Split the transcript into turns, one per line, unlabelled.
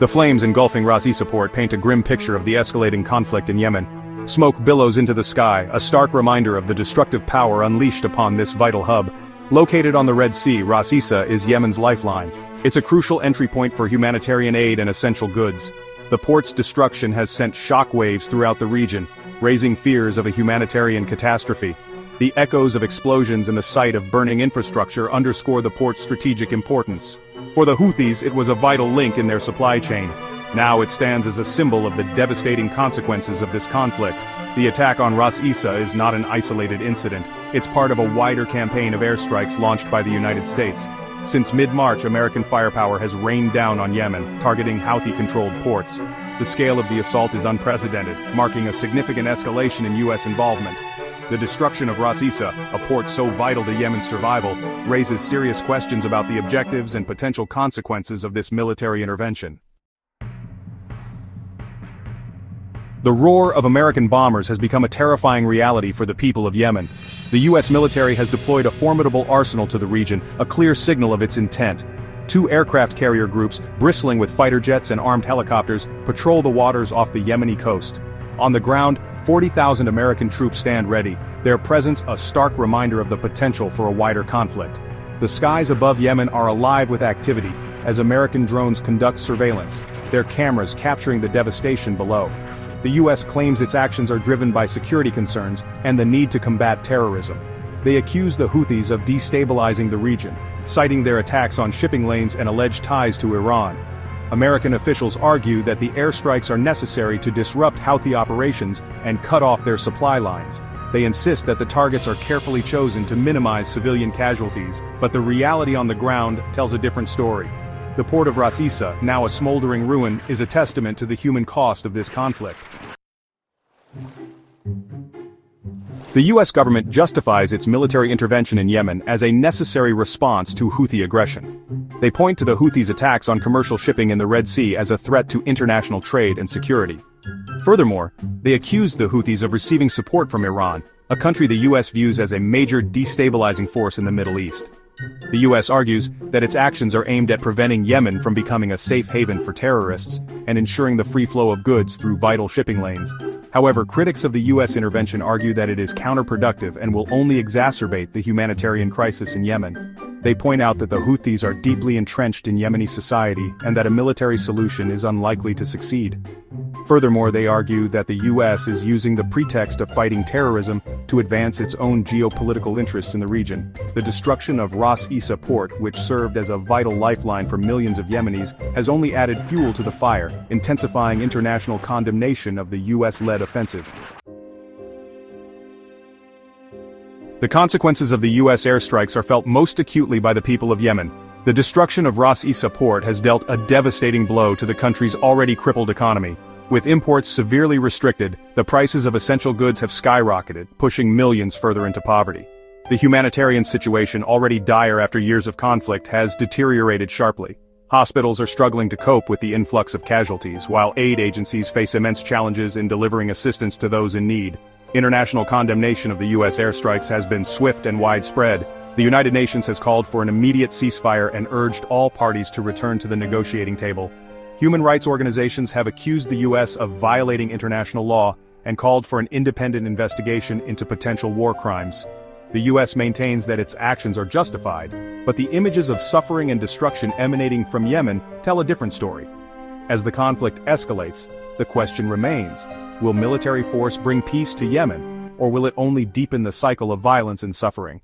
The flames engulfing Ras Isa port paint a grim picture of the escalating conflict in Yemen. Smoke billows into the sky, a stark reminder of the destructive power unleashed upon this vital hub. Located on the Red Sea, Ras Isa is Yemen's lifeline. It's a crucial entry point for humanitarian aid and essential goods. The port's destruction has sent shockwaves throughout the region, raising fears of a humanitarian catastrophe. The echoes of explosions and the sight of burning infrastructure underscore the port's strategic importance. For the Houthis, it was a vital link in their supply chain. Now it stands as a symbol of the devastating consequences of this conflict. The attack on Ras Isa is not an isolated incident. It's part of a wider campaign of airstrikes launched by the United States. Since mid-March, American firepower has rained down on Yemen, targeting Houthi-controlled ports. The scale of the assault is unprecedented, marking a significant escalation in U.S. involvement. The destruction of Ras Isa, a port so vital to Yemen's survival, raises serious questions about the objectives and potential consequences of this military intervention. The roar of American bombers has become a terrifying reality for the people of Yemen. The U.S. military has deployed a formidable arsenal to the region, a clear signal of its intent. 2 aircraft carrier groups, bristling with fighter jets and armed helicopters, patrol the waters off the Yemeni coast. On the ground, 40,000 American troops stand ready, their presence a stark reminder of the potential for a wider conflict. The skies above Yemen are alive with activity, as American drones conduct surveillance, their cameras capturing the devastation below. The U.S. claims its actions are driven by security concerns and the need to combat terrorism. They accuse the Houthis of destabilizing the region, citing their attacks on shipping lanes and alleged ties to Iran. American officials argue that the airstrikes are necessary to disrupt Houthi operations and cut off their supply lines. They insist that the targets are carefully chosen to minimize civilian casualties, but the reality on the ground tells a different story. The port of Ras Isa, now a smoldering ruin, is a testament to the human cost of this conflict. The U.S. government justifies its military intervention in Yemen as a necessary response to Houthi aggression. They point to the Houthis' attacks on commercial shipping in the Red Sea as a threat to international trade and security. Furthermore, they accuse the Houthis of receiving support from Iran, a country the U.S. views as a major destabilizing force in the Middle East. The U.S. argues that its actions are aimed at preventing Yemen from becoming a safe haven for terrorists and ensuring the free flow of goods through vital shipping lanes. However, critics of the U.S. intervention argue that it is counterproductive and will only exacerbate the humanitarian crisis in Yemen. They point out that the Houthis are deeply entrenched in Yemeni society and that a military solution is unlikely to succeed. Furthermore, they argue that the U.S. is using the pretext of fighting terrorism to advance its own geopolitical interests in the region. The destruction of Ras Isa port, which served as a vital lifeline for millions of Yemenis, has only added fuel to the fire, intensifying international condemnation of the U.S.-led offensive. The consequences of the U.S. airstrikes are felt most acutely by the people of Yemen. The destruction of Ras Isa port has dealt a devastating blow to the country's already crippled economy. With imports severely restricted, the prices of essential goods have skyrocketed, pushing millions further into poverty. The humanitarian situation, already dire after years of conflict, has deteriorated sharply. Hospitals are struggling to cope with the influx of casualties, while aid agencies face immense challenges in delivering assistance to those in need. International condemnation of the U.S. airstrikes has been swift and widespread. The United Nations has called for an immediate ceasefire and urged all parties to return to the negotiating table. Human rights organizations have accused the U.S. of violating international law and called for an independent investigation into potential war crimes. The U.S. maintains that its actions are justified, but the images of suffering and destruction emanating from Yemen tell a different story. As the conflict escalates, the question remains, will military force bring peace to Yemen, or will it only deepen the cycle of violence and suffering?